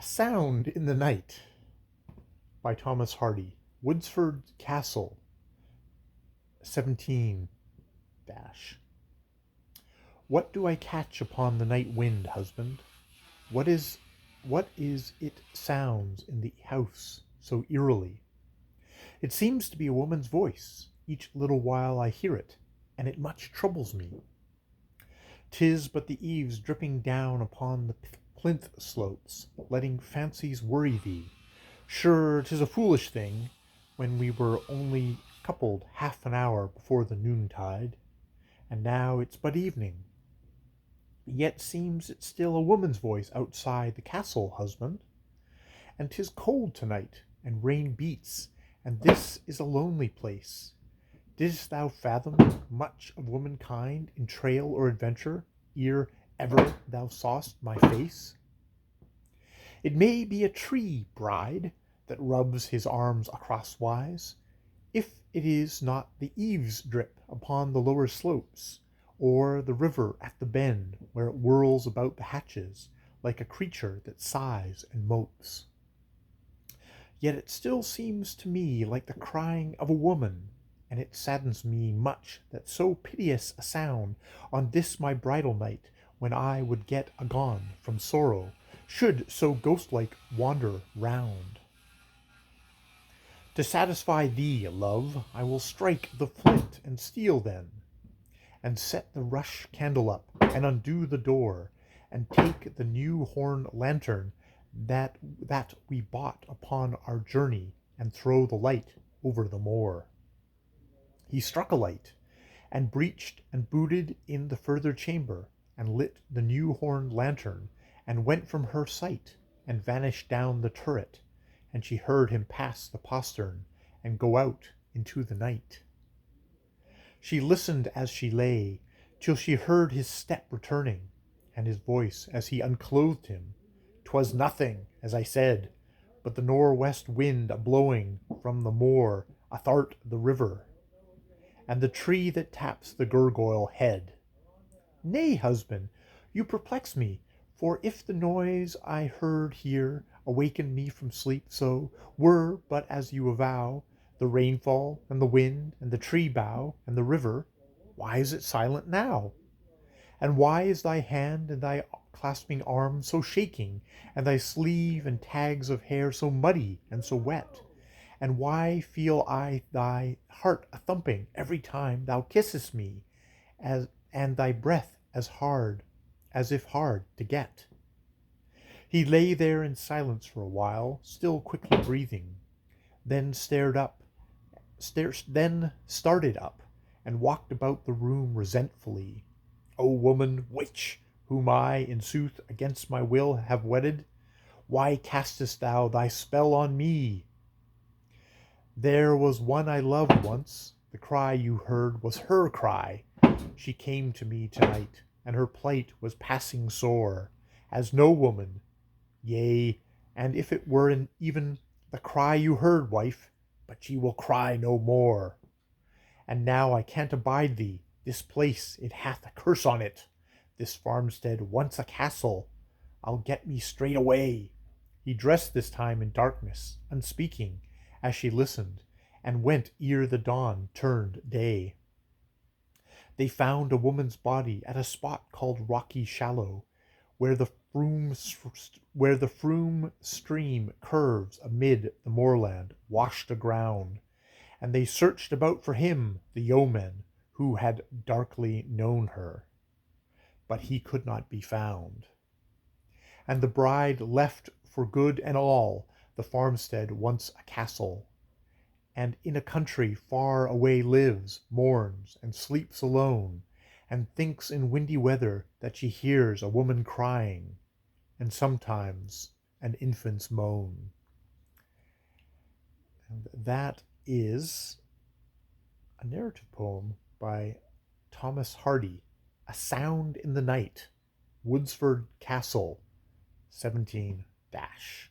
A Sound in the Night by Thomas Hardy. Woodsford Castle, 17 dash. What do I catch upon the night wind, husband? What is it sounds in the house so eerily? It seems to be a woman's voice. Each little while I hear it, and it much troubles me. 'Tis but the eaves dripping down upon the plinth slopes, letting fancies worry thee. Sure, 'tis a foolish thing, when we were only coupled half an hour before the noontide, and now it's but evening. Yet seems it still a woman's voice outside the castle, husband. And 'tis cold tonight, and rain beats, and this is a lonely place. Didst thou fathom much of womankind in trail or adventure, ere ever thou saw'st my face? It may be a tree, bride, that rubs his arms acrosswise, if it is not the eaves drip upon the lower slopes, or the river at the bend where it whirls about the hatches, like a creature that sighs and mopes. Yet it still seems to me like the crying of a woman, and it saddens me much that so piteous a sound on this my bridal night, when I would get agone from sorrow, should so ghost-like wander round. To satisfy thee, love, I will strike the flint and steel then, and set the rush candle up, and undo the door, and take the new horn lantern that we bought upon our journey, and throw the light over the moor. He struck a light, and breached and booted in the further chamber, and lit the new horn lantern, and went from her sight, and vanished down the turret, and she heard him pass the postern, and go out into the night. She listened as she lay, till she heard his step returning, and his voice as he unclothed him. 'Twas nothing, as I said, but the nor'west wind a-blowing from the moor ath'art the river, and the tree that taps the gurgoyle head. Nay, husband, you perplex me, for if the noise I heard here awakened me from sleep, so were but as you avow, the rainfall, and the wind, and the tree bough, and the river, why is it silent now? And why is thy hand and thy clasping arm so shaking, and thy sleeve and tags of hair so muddy and so wet? And why feel I thy heart a-thumping every time thou kissest me, and thy breath as if hard to get? He lay there in silence for a while, still quickly breathing, then started up, and walked about the room resentfully. O woman, witch, whom I, in sooth, against my will have wedded, why castest thou thy spell on me? There was one I loved once. The cry you heard was her cry. She came to me tonight, and her plight was passing sore, as no woman, yea, and if it were even the cry you heard, wife, but she will cry no more. And now I can't abide thee. This place, it hath a curse on it. This farmstead, once a castle. I'll get me straight away. He dressed this time in darkness, unspeaking, as she listened, and went ere the dawn turned day. They found a woman's body at a spot called Rocky Shallow, where the Froom stream curves amid the moorland washed aground, and they searched about for him, the yeoman, who had darkly known her. But he could not be found. And the bride left for good and all the farmstead once a castle, and in a country far away lives, mourns, and sleeps alone, and thinks in windy weather that she hears a woman crying, and sometimes an infant's moan. And that is a narrative poem by Thomas Hardy, A Sound in the Night, Woodsford Castle, 17 dash.